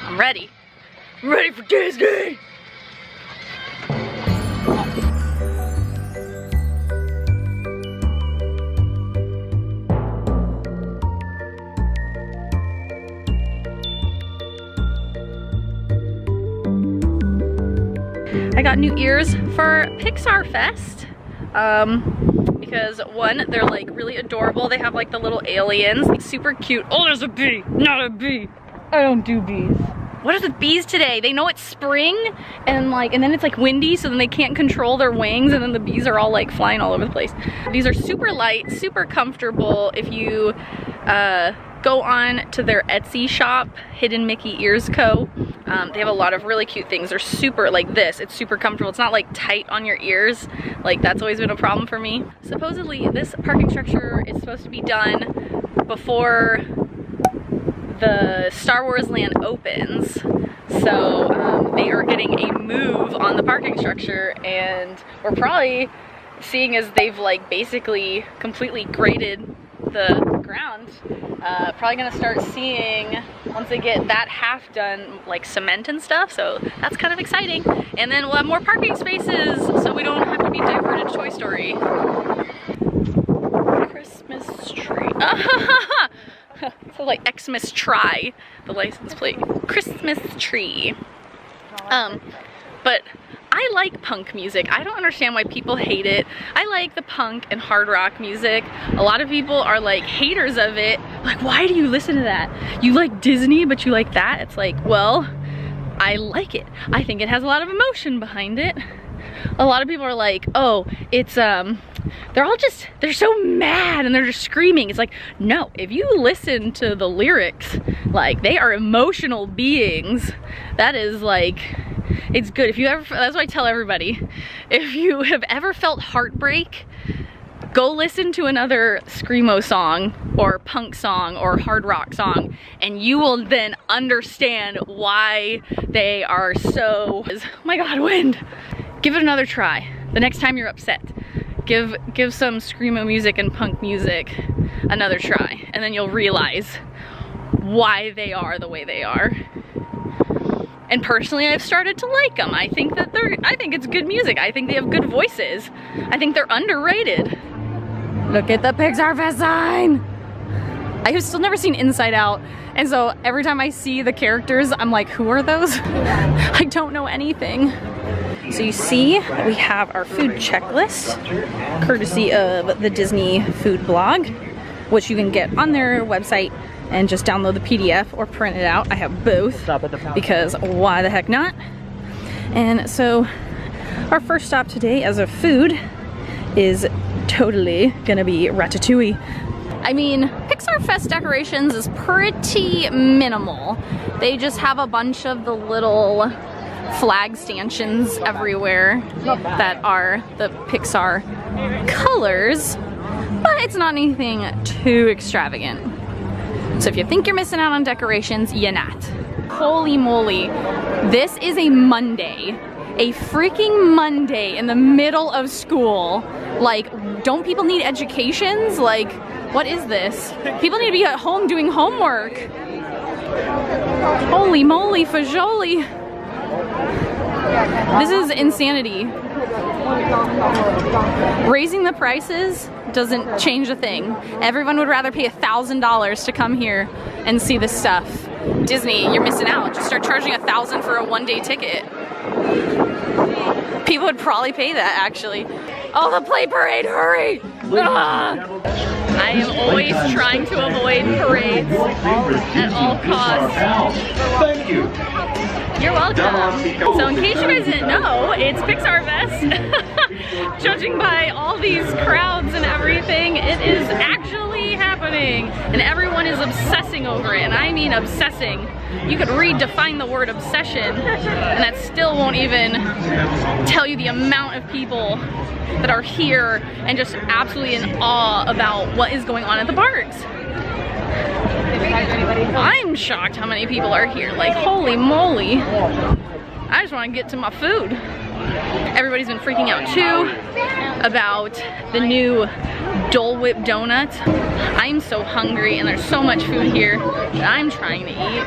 I'm ready. I'm ready for Disney! I got new ears for Pixar Fest. Because one, they're like really adorable. They have like the little aliens, like, super cute. Oh, there's a bee, not a bee. I don't do bees. What is with bees today? They know it's spring and then it's like windy, so then they can't control their wings, and then the bees are all like flying all over the place. These are super light, super comfortable. If you go on to their Etsy shop, Hidden Mickey Ears Co. They have a lot of really cute things. They're super, like this, it's super comfortable. It's not like tight on your ears. Like that's always been a problem for me. Supposedly this parking structure is supposed to be done before the Star Wars land opens. So they are getting a move on the parking structure, and we're probably seeing as they've like basically completely graded the ground, probably gonna start seeing, once they get that half done, like cement and stuff, so that's kind of exciting. And then we'll have more parking spaces, so we don't have to be diverted to Toy Story. Christmas tree. So like Xmas try, the license plate. Christmas tree. But I like punk music. I don't understand why people hate it. I like the punk and hard rock music. A lot of people are like haters of it. Like, why do you listen to that? You like Disney, but you like that? It's like, well, I like it. I think it has a lot of emotion behind it. A lot of people are like, oh, it's, they're so mad and they're just screaming. It's like, no, if you listen to the lyrics, like, they are emotional beings. That is like, it's good. If you ever, that's what I tell everybody. If you have ever felt heartbreak, go listen to another screamo song or punk song or hard rock song, and you will then understand why they are so, oh my God, wind. Give it another try. The next time you're upset, give some screamo music and punk music another try, and then you'll realize why they are the way they are. And personally, I've started to like them. I think it's good music. I think they have good voices. I think they're underrated. Look at the Pixar Fest sign. I have still never seen Inside Out, and so every time I see the characters, I'm like, who are those? I don't know anything. So you see, we have our food checklist, courtesy of the Disney food blog, which you can get on their website and just download the PDF or print it out. I have both, because why the heck not? And so our first stop today as a food is totally gonna be Ratatouille. I mean, Pixar Fest decorations is pretty minimal. They just have a bunch of the little flag stanchions everywhere that are the Pixar colors, but it's not anything too extravagant. So if you think you're missing out on decorations, you're not. Holy moly, this is a Monday. A freaking Monday in the middle of school. Like, don't people need educations? Like, what is this? People need to be at home doing homework. Holy moly, fajoli. This is insanity. Raising the prices doesn't change a thing. Everyone would rather pay $1,000 to come here and see this stuff. Disney, you're missing out. Just start charging $1,000 for a one-day ticket. People would probably pay that, actually. Oh, the play parade, hurry! Ah! I am always trying to avoid parades at all costs. Thank you. You're welcome. So in case you guys didn't know, it's Pixar Fest. Judging by all these crowds and everything, it is actually happening. And everyone is obsessing over it, and I mean obsessing. You could redefine the word obsession, and that still won't even tell you the amount of people that are here and just absolutely in awe about what is going on at the parks. I'm shocked how many people are here. Like, holy moly. I just want to get to my food. Everybody's been freaking out too about the new Dole Whip donuts. I'm so hungry and there's so much food here that I'm trying to eat.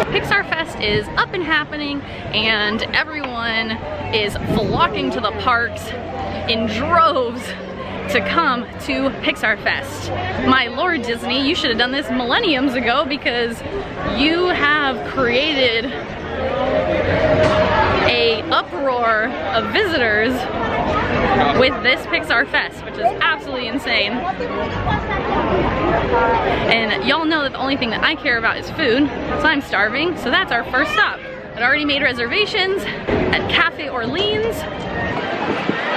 Pixar Fest is up and happening and everyone is flocking to the parks in droves to come to Pixar Fest. My Lord Disney, you should have done this millenniums ago because you have created a uproar of visitors with this Pixar Fest, which is absolutely insane. And y'all know that the only thing that I care about is food, so I'm starving, so that's our first stop. I'd already made reservations at Cafe Orleans.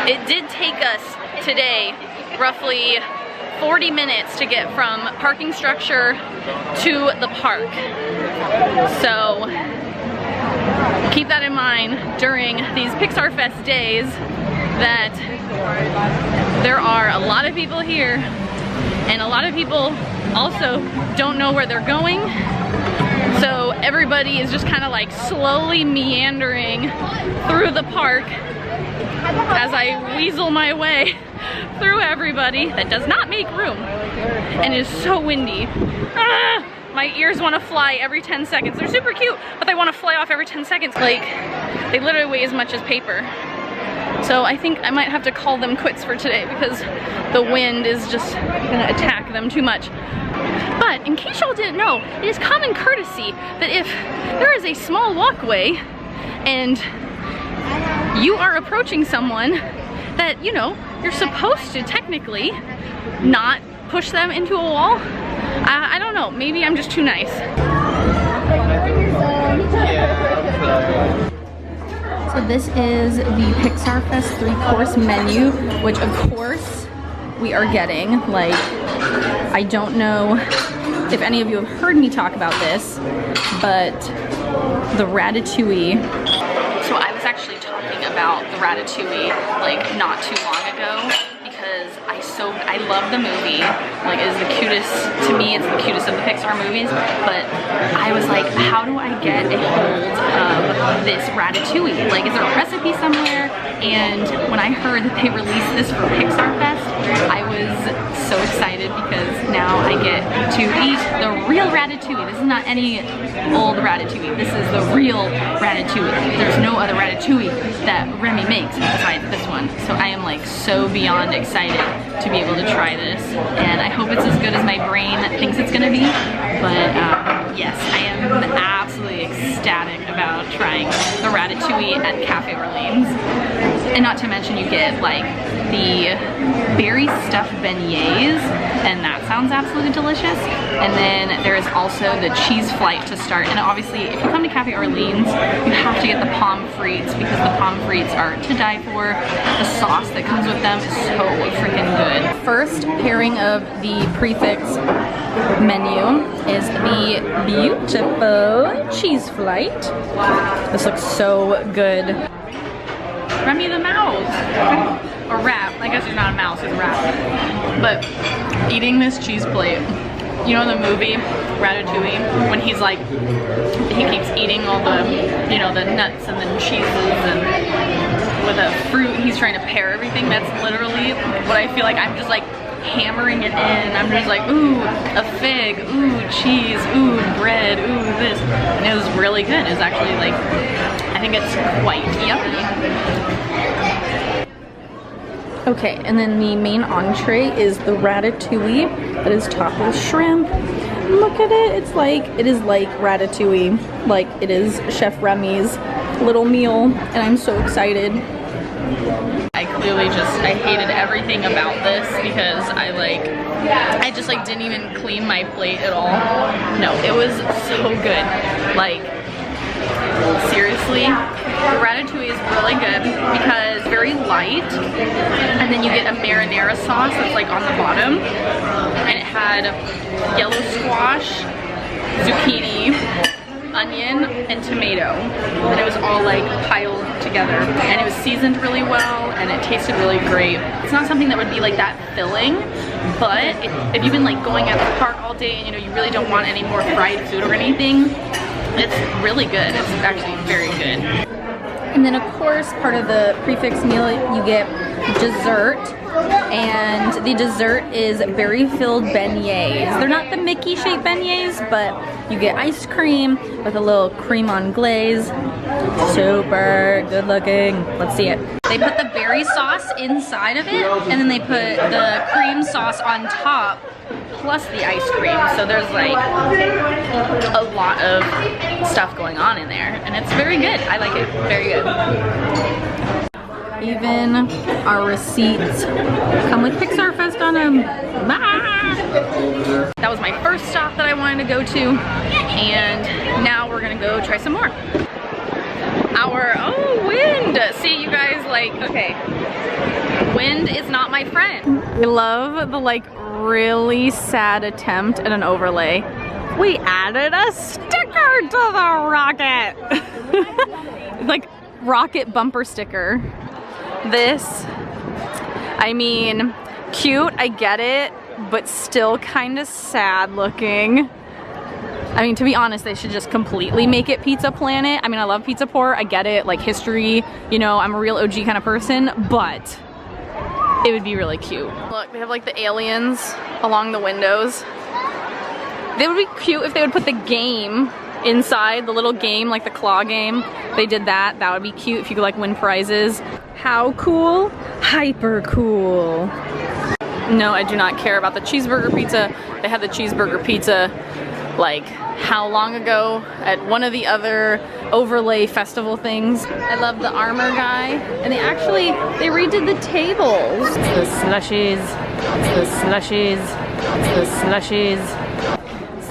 It did take us today roughly 40 minutes to get from parking structure to the park. So keep that in mind during these Pixar Fest days, that there are a lot of people here and a lot of people also don't know where they're going. So everybody is just kind of like slowly meandering through the park as I weasel my way through everybody. That does not make room and it is so windy. Ah! My ears want to fly every 10 seconds. They're super cute, but they want to fly off every 10 seconds. Like, they literally weigh as much as paper. So I think I might have to call them quits for today because the wind is just gonna attack them too much. But in case y'all didn't know, it is common courtesy that if there is a small walkway and you are approaching someone, that, you know, you're supposed to technically not push them into a wall. I don't know, maybe I'm just too nice. So this is the Pixar Fest 3-course menu, which of course we are getting. Like, I don't know if any of you have heard me talk about this, but the ratatouille. So I was actually talking about the ratatouille like not too long ago because I love the movie. Like, it is the cutest, to me it's the cutest of the Pixar movies, but I was like, how do I get a hold of this ratatouille? Like, is there a recipe somewhere? And when I heard that they released this for Pixar Fest, I was so excited because now I get to eat the real ratatouille. This is not any old ratatouille. This is the real ratatouille. There's no other ratatouille that Remy makes besides this one. So I am like so beyond excited to be able to try this, and I hope it's as good as my brain thinks it's gonna be. But yes, I am absolutely ecstatic about trying the ratatouille at Cafe Orleans. And not to mention you get like the berry stuffed beignets, and that sounds absolutely delicious. And then there is also the cheese flight to start. And obviously if you come to Cafe Orleans, you have to get the pommes frites because the pommes frites are to die for. The sauce that comes with them is so freaking good. First pairing of the prefix menu is the beautiful cheese flight. This looks so good. Remy the mouse. Or rat. I guess it's not a mouse, it's a rat. But eating this cheese plate, you know, in the movie Ratatouille, when he's like, he keeps eating all the, you know, the nuts and the cheeses, and with a fruit he's trying to pair everything. That's literally what I feel like. I'm just like hammering it in. I'm just like, ooh, a fig, ooh, cheese, ooh, bread, ooh, this. And it was really good. It was actually like, I think it's quite yummy. Okay, and then the main entree is the ratatouille that is topped with shrimp. Look at it, it is like ratatouille. Like, it is Chef Remy's little meal, and I'm so excited. I clearly I hated everything about this because I just like didn't even clean my plate at all. No, it was so good. Like, seriously, the ratatouille is really good because it's very light, and then you get a marinara sauce that's like on the bottom, and it had yellow squash, zucchini, onion, and tomato, and it was all like piled together, and it was seasoned really well, and it tasted really great. It's not something that would be like that filling, but if you've been like going at the park all day and you know you really don't want any more fried food or anything, it's really good. It's actually very good. And then of course, part of the prefix meal, you get dessert. And the dessert is berry-filled beignets. They're not the Mickey-shaped beignets, but you get ice cream with a little cream on glaze. Super good looking. Let's see it. They put the berry sauce inside of it, and then they put the cream sauce on top, plus the ice cream. So there's like a lot of stuff going on in there, and it's very good. I like it. Very good. Even our receipts come with Pixar Fest on them. That was my first stop that I wanted to go to, and now we're gonna go try some more. Oh, wind! See, you guys, like, okay, wind is not my friend. I love the like really sad attempt at an overlay. We added a sticker to the rocket. Like rocket bumper sticker. This, I mean, cute, I get it, but still kind of sad looking. I mean, to be honest, they should just completely make it Pizza Planet. I mean, I love Pizza Port, I get it, like history, you know, I'm a real OG kind of person, but it would be really cute. Look, they have like the aliens along the windows. They would be cute if they would put the game inside, the little game, like the claw game. They did that, that would be cute if you could like win prizes. How cool? Hyper cool. No, I do not care about the cheeseburger pizza. They had the cheeseburger pizza like how long ago at one of the other overlay festival things. I love the armor guy, and they redid the tables. It's the slushies, it's the slushies, it's the slushies.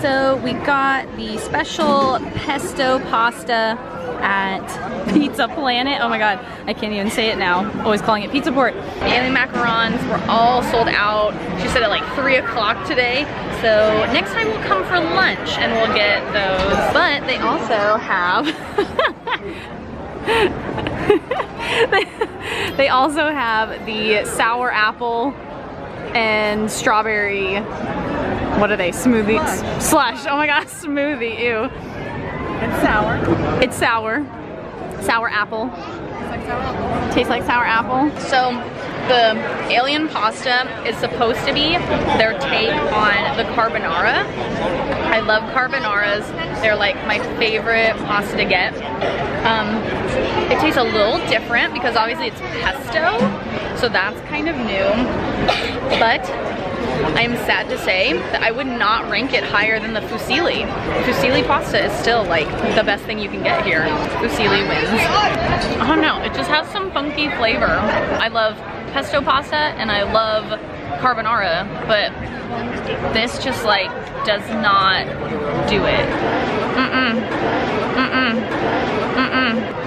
So we got the special pesto pasta at Pizza Planet. Oh my god, I can't even say it now. Always calling it Pizza Port. The alien macarons were all sold out. She said at like 3 o'clock today. So next time we'll come for lunch and we'll get those. But they also have they also have the sour apple and strawberry, what are they, smoothies? Slush. Oh my god, smoothie, ew. It's sour. It's sour. Sour apple. Tastes like sour apple. So the alien pasta is supposed to be their take on the carbonara. I love carbonaras. They're like my favorite pasta to get. It tastes a little different because obviously it's pesto, so that's kind of new. But I'm sad to say that I would not rank it higher than the fusilli. Fusilli pasta is still like the best thing you can get here. Fusilli wins. I don't know, it just has some funky flavor. I love pesto pasta and I love carbonara, but this just like does not do it.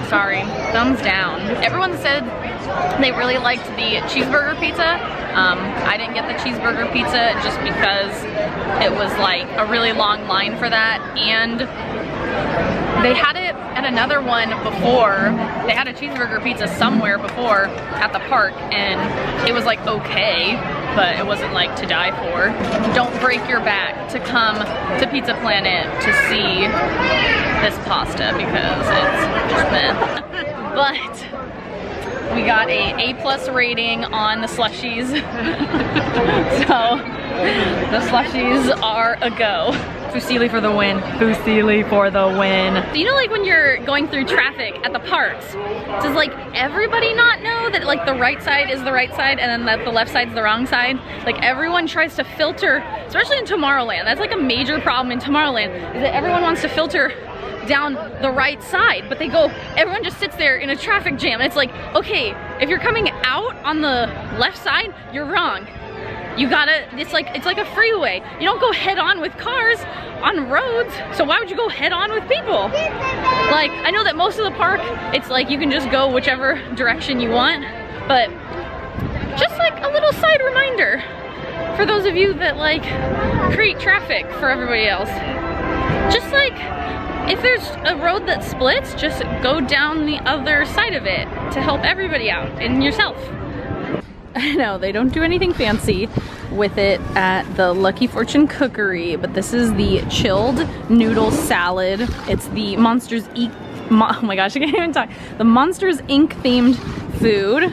Sorry, thumbs down. Everyone said they really liked the cheeseburger pizza. I didn't get the cheeseburger pizza just because it was like a really long line for that, and they had it at another one before. They had a cheeseburger pizza somewhere before at the park, and it was like okay, but it wasn't like to die for. Don't break your back to come to Pizza Planet to see this pasta because it's just meh. But we got a A+ rating on the slushies. So the slushies are a go. Fusilli for the win. Fusilli for the win. You know, like when you're going through traffic at the parks, does like everybody not know that like the right side is the right side and then that the left side's the wrong side? Like everyone tries to filter, especially in Tomorrowland. That's like a major problem in Tomorrowland, is that everyone wants to filter down the right side, but everyone just sits there in a traffic jam. And it's like, okay, if you're coming out on the left side, you're wrong. You gotta, it's like a freeway. You don't go head on with cars on roads, so why would you go head on with people? Like, I know that most of the park, it's like you can just go whichever direction you want, but just like a little side reminder for those of you that like create traffic for everybody else. Just like, if there's a road that splits, just go down the other side of it to help everybody out and yourself. I know they don't do anything fancy with it at the Lucky Fortune Cookery, but this is the chilled noodle salad. It's the Monsters oh my gosh, I can't even talk. The Monsters Inc. themed food.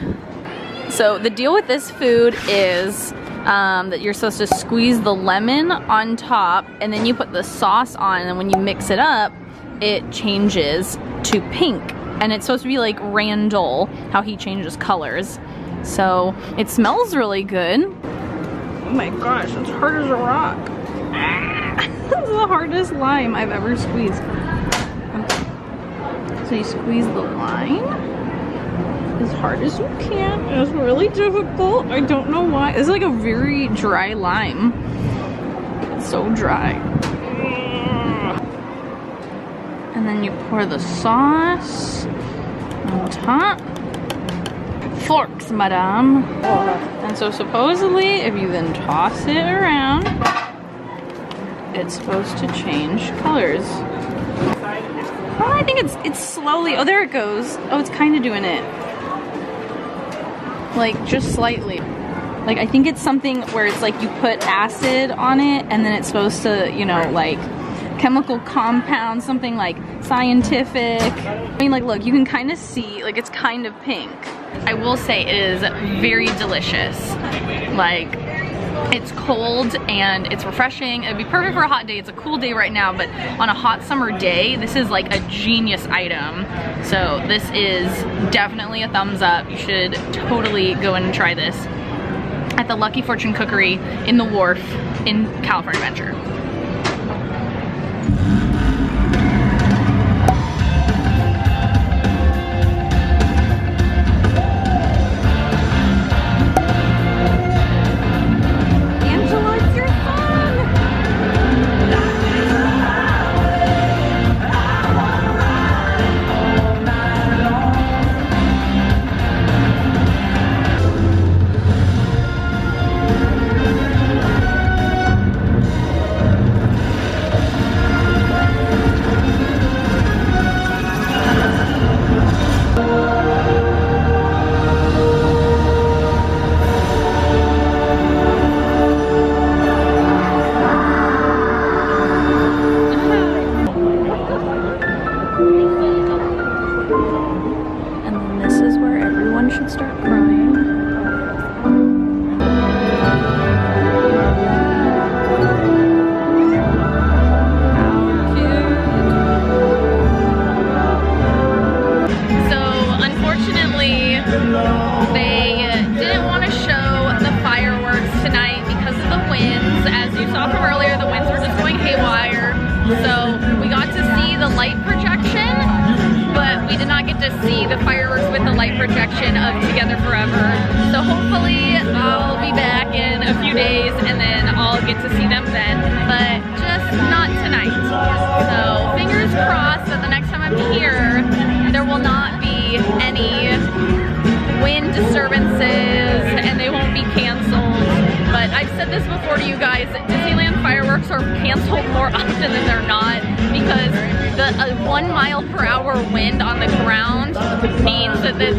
So the deal with this food is that you're supposed to squeeze the lemon on top and then you put the sauce on, and then when you mix it up, it changes to pink. And it's supposed to be like Randall, how he changes colors. So it smells really good. Oh my gosh, it's hard as a rock. This is the hardest lime I've ever squeezed. So you squeeze the lime as hard as you can. It's really difficult. I don't know why. It's like a very dry lime. It's so dry. And then you pour the sauce on top. Forks, madame. And so supposedly, if you then toss it around, it's supposed to change colors. Well, I think it's slowly. Oh, there it goes. Oh, it's kind of doing it. Like, just slightly. Like, I think it's something where it's like you put acid on it, and then it's supposed to, you know, like, chemical compound, something like scientific. I mean, like, look, you can kind of see, like, it's kind of pink. I will say it is very delicious. Like, it's cold and it's refreshing. It'd be perfect for a hot day. It's a cool day right now, but on a hot summer day, this is like a genius item. So this is definitely a thumbs up. You should totally go in and try this at the Lucky Fortune Cookery in the Wharf in California Adventure. Disneyland fireworks are canceled more often than they're not because the 1 mile per hour wind on the ground means that there's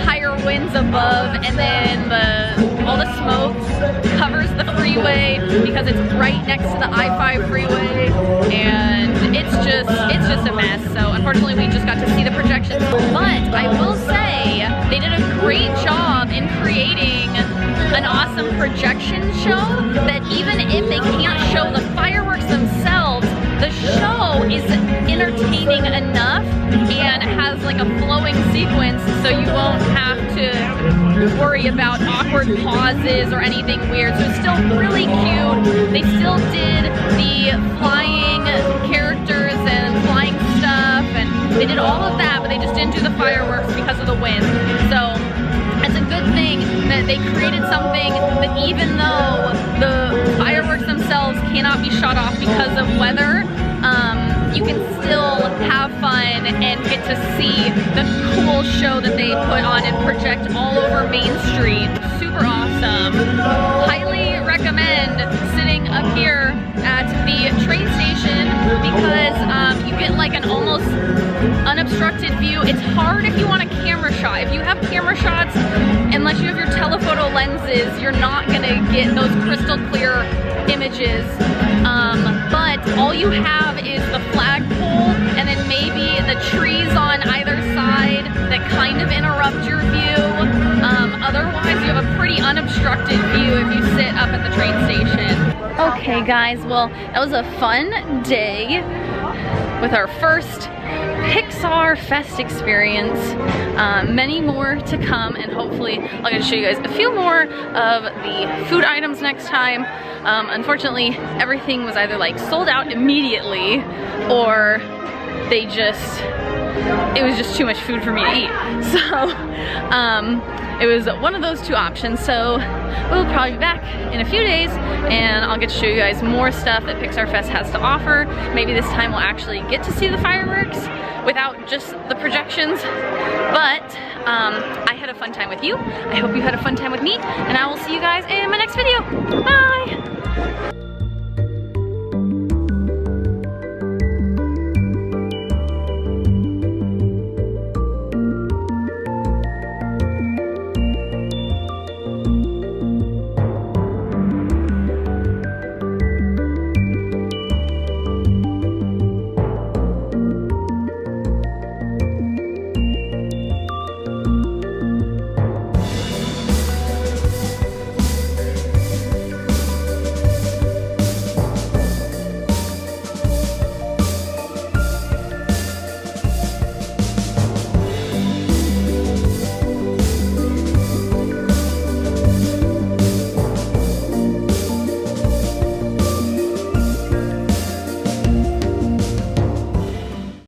higher winds above, and then all the smoke covers the freeway because it's right next to the I-5 freeway, and it's just a mess. So unfortunately we just got to see the projections, but I will say they did a great job in creating an awesome projection show that even if they can't show the fireworks themselves, the show is entertaining enough and has like a flowing sequence so you won't have to worry about awkward pauses or anything weird. So it's still really cute. They still did the flying characters and flying stuff, and they did all of that, but they just didn't do the fireworks because of the wind. So it's a good thing that they created something that even though the fireworks themselves cannot be shot off because of weather, you can still have fun and get to see the cool show that they put on and project all over Main Street. Super awesome. Highly recommend sitting up here at the train station because you get like an almost unobstructed view. It's hard if you want a camera shot. If you have camera shots, unless you have your telephoto lenses, you're not gonna get those crystal clear images. But all you have is the flagpole and then maybe the trees guys, well, that was a fun day with our first Pixar Fest experience. Many more to come, and hopefully I'll get to show you guys a few more of the food items next time. Unfortunately, everything was either like sold out immediately, or it was just too much food for me to eat. So it was one of those two options. So we'll probably be back in a few days, and I'll get to show you guys more stuff that Pixar Fest has to offer. Maybe this time we'll actually get to see the fireworks without just the projections. But I had a fun time with you. I hope you had a fun time with me, and I will see you guys in my next video. Bye!